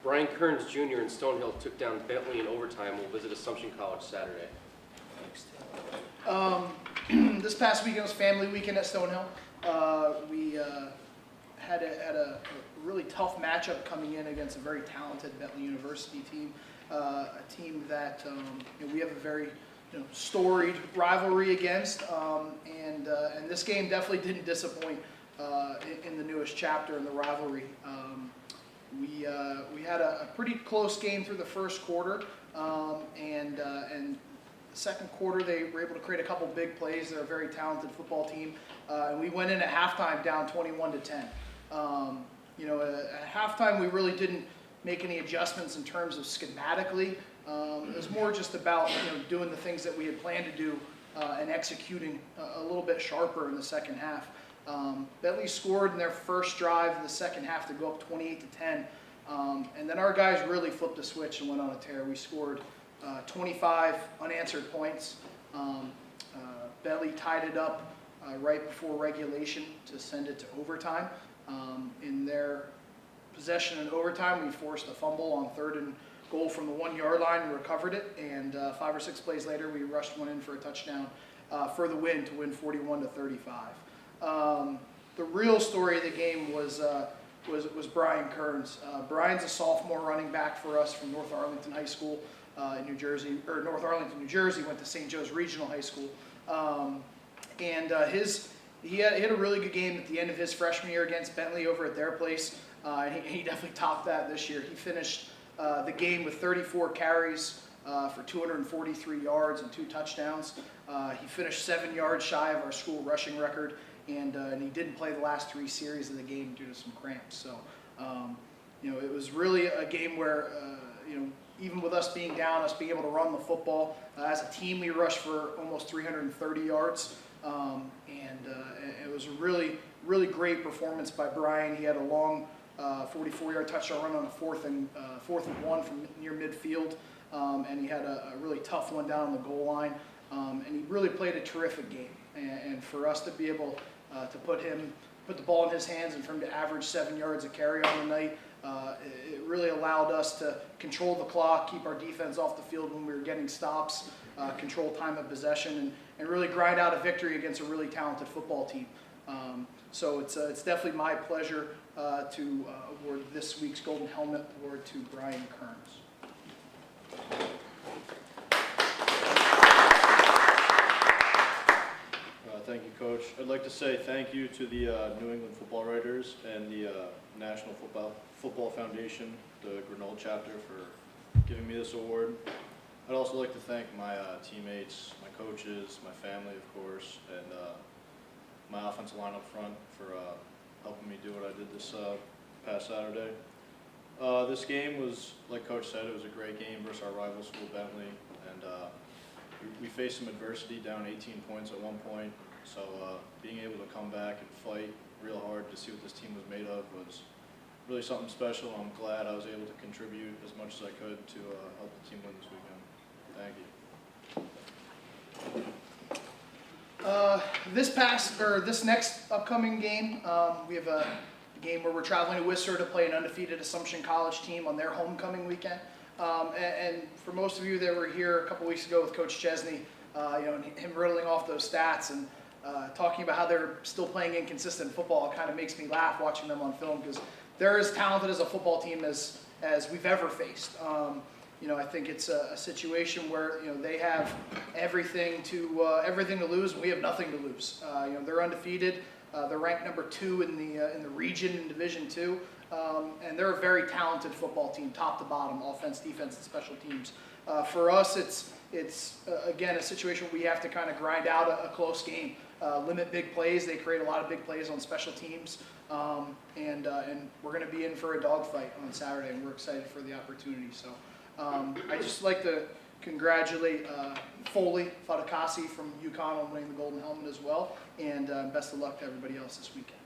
Brian Kearns Jr. in Stonehill took down Bentley in overtime. Will visit Assumption College Saturday. This past weekend was family weekend at Stonehill. We had a really tough matchup coming in against a very talented Bentley University team, a team that we have a very storied rivalry against, and this game definitely didn't disappoint in the newest chapter in the rivalry. We had a pretty close game through the first quarter, and the second quarter they were able to create a couple big plays. They're a very talented football team, and we went in at halftime down 21-10. At halftime we really didn't make any adjustments in terms of schematically. It was more just about doing the things that we had planned to do and executing a little bit sharper in the second half. Bentley scored in their first drive in the second half to go up 28-10, and then our guys really flipped a switch and went on a tear. We scored 25 unanswered points. Bentley tied it up right before regulation to send it to overtime. In their possession in overtime, we forced a fumble on 3rd and goal from the 1-yard line and recovered it, and 5 or 6 plays later we rushed one in for a touchdown for the win to win 41-35. The real story of the game was Brian Kearns. Brian's a sophomore running back for us from North Arlington High School in New Jersey, or North Arlington, New Jersey. Went to St. Joe's Regional High School, and he had a really good game at the end of his freshman year against Bentley over at their place. He definitely topped that this year. He finished the game with 34 carries for 243 yards and 2 touchdowns. He finished 7 yards shy of our school rushing record, and he didn't play the last 3 series of the game due to some cramps. So, it was really a game where, even with us being down, us being able to run the football, as a team we rushed for almost 330 yards, and it was a really, really great performance by Brian. He had a long 44-yard touchdown run on a 4th and 1 from near midfield, and he had a really tough one down on the goal line, and he really played a terrific game. And for us to be able to put the ball in his hands and for him to average 7 yards a carry on the night, it really allowed us to control the clock, keep our defense off the field when we were getting stops, control time of possession, and really grind out a victory against a really talented football team. So it's definitely my pleasure to award this week's Golden Helmet Award to Brian Kearns. Thank you, Coach. I'd like to say thank you to the New England Football Writers and the National Football Foundation, the Grenoble chapter, for giving me this award. I'd also like to thank my teammates, my coaches, my family, of course, and my offensive line up front for helping me do what I did this past Saturday. This game was, like Coach said, it was a great game versus our rival school, Bentley, and we faced some adversity, down 18 points at one point. So being able to come back and fight real hard to see what this team was made of was really something special. I'm glad I was able to contribute as much as I could to help the team win this weekend. Thank you. This next upcoming game, we have a game where we're traveling to Worcester to play an undefeated Assumption College team on their homecoming weekend. And for most of you that were here a couple weeks ago with Coach Chesney, and him riddling off those stats and talking about how they're still playing inconsistent football, it kind of makes me laugh watching them on film, because they're as talented as a football team as we've ever faced. I think it's a situation where they have everything to lose, and we have nothing to lose. They're undefeated. They're ranked number 2 in the region in Division II, and they're a very talented football team, top to bottom, offense, defense, and special teams. For us, it's again a situation where we have to kind of grind out a close game, limit big plays. They create a lot of big plays on special teams, and we're going to be in for a dogfight on Saturday, and we're excited for the opportunity. So I'd just like to congratulate Foley Fadakasi from UConn on winning the Golden Helmet as well, and best of luck to everybody else this weekend.